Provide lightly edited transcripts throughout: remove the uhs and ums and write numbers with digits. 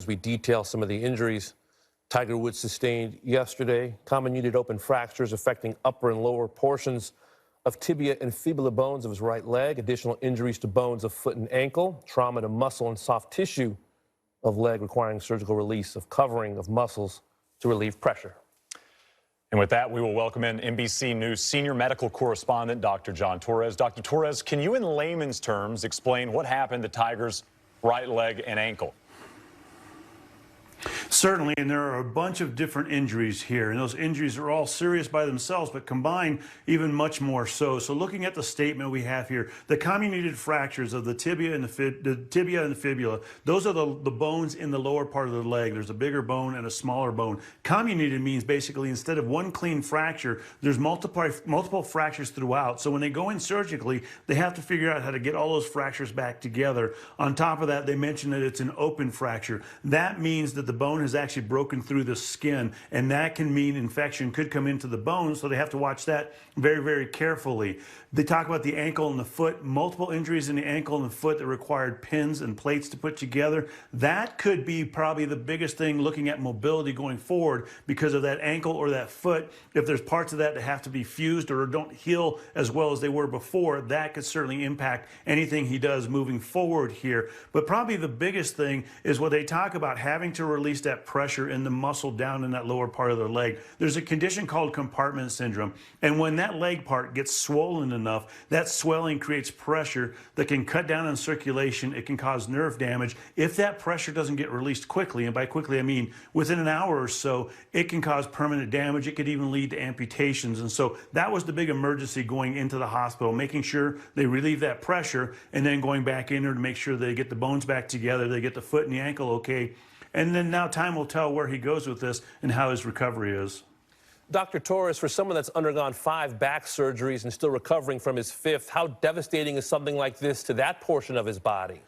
we detail some of the injuries Tiger Woods sustained yesterday. Comminuted open fractures affecting upper and lower portions of tibia and fibula bones of his right leg. Additional injuries to bones of foot and ankle. Trauma to muscle and soft tissue of leg requiring surgical release of covering of muscles to relieve pressure. And with that, we will welcome in NBC News senior medical correspondent Dr. John Torres. Dr. Torres, can you in layman's terms explain what happened to Tiger's right leg and ankle? Certainly, and there are a bunch of different injuries here, and those injuries are all serious by themselves, but combined even much more so. So looking at the statement we have here, the comminuted fractures of the tibia and the fibula, those are the bones in the lower part of the leg. There's a bigger bone and a smaller bone. Comminuted means basically instead of one clean fracture, there's multiple fractures throughout. So when they go in surgically, they have to figure out how to get all those fractures back together. On top of that, they mentioned that it's an open fracture. That means that the bone has actually broken through the skin, and that can mean infection could come into the bone, so they have to watch that very, very carefully. They talk about the ankle and the foot, multiple injuries in the ankle and the foot that required pins and plates to put together. That could be probably the biggest thing looking at mobility going forward because of that ankle or that foot. If there's parts of that that have to be fused or don't heal as well as they were before, that could certainly impact anything he does moving forward here. But probably the biggest thing is what they talk about, having to release that pressure in the muscle down in that lower part of the leg. There's a condition called compartment syndrome, and when that leg part gets swollen enough, that swelling creates pressure that can cut down on circulation. It can cause nerve damage. If that pressure doesn't get released quickly, and by quickly I mean within an hour or so, it can cause permanent damage. It could even lead to amputations. And so that was the big emergency going into the hospital, making sure they relieve that pressure and then going back in there to make sure they get the bones back together, they get the foot and the ankle okay. And then now time will tell where he goes with this and how his recovery is. Dr. Torres, for someone that's undergone 5 back surgeries and still recovering from his 5th, how devastating is something like this to that portion of his body?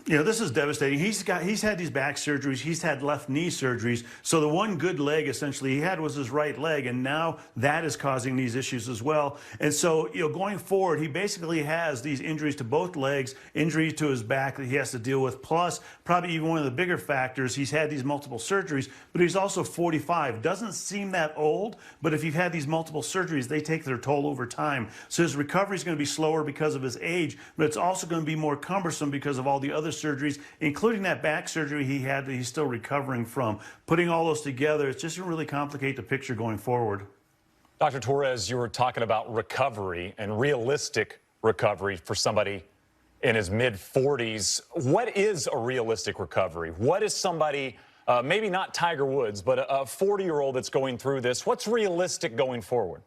You know, this is devastating. He's had these back surgeries. He's had left knee surgeries. So the one good leg essentially he had was his right leg, and now that is causing these issues as well. And so, you know, going forward, he basically has these injuries to both legs, injuries to his back that he has to deal with, plus probably even one of the bigger factors, he's had these multiple surgeries, but he's also 45. Doesn't seem that old, but if you've had these multiple surgeries, they take their toll over time. So his recovery is going to be slower because of his age, but it's also going to be more cumbersome because of all the other surgeries, including that back surgery he had that he's still recovering from. Putting all those together, it's just going to really complicate the picture going forward. Dr. Torres, you were talking about recovery and realistic recovery for somebody in his mid-40s. What is a realistic recovery? What is somebody, maybe not Tiger Woods, but a 40-year-old that's going through this, what's realistic going forward?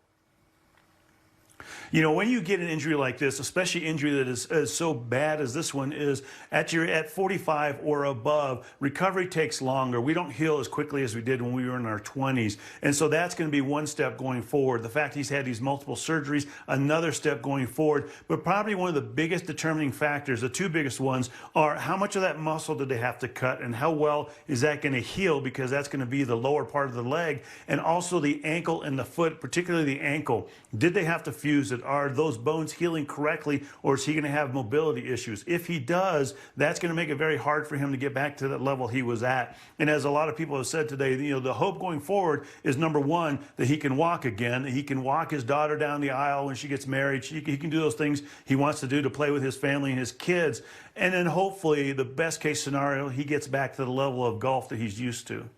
You know, when you get an injury like this, especially injury that is so bad as this one is, at 45 or above, recovery takes longer. We don't heal as quickly as we did when we were in our 20s. And so that's going to be one step going forward. The fact he's had these multiple surgeries, another step going forward. But probably one of the biggest determining factors, the 2 biggest ones, are how much of that muscle did they have to cut and how well is that going to heal, because that's going to be the lower part of the leg, and also the ankle and the foot, particularly the ankle. Did they have to fuse it? Are those bones healing correctly, or is he going to have mobility issues? If he does, that's going to make it very hard for him to get back to that level he was at. And as a lot of people have said today, you know, the hope going forward is, number one, that he can walk again, that he can walk his daughter down the aisle when she gets married. He can do those things he wants to do to play with his family and his kids. And then hopefully, the best case scenario, he gets back to the level of golf that he's used to.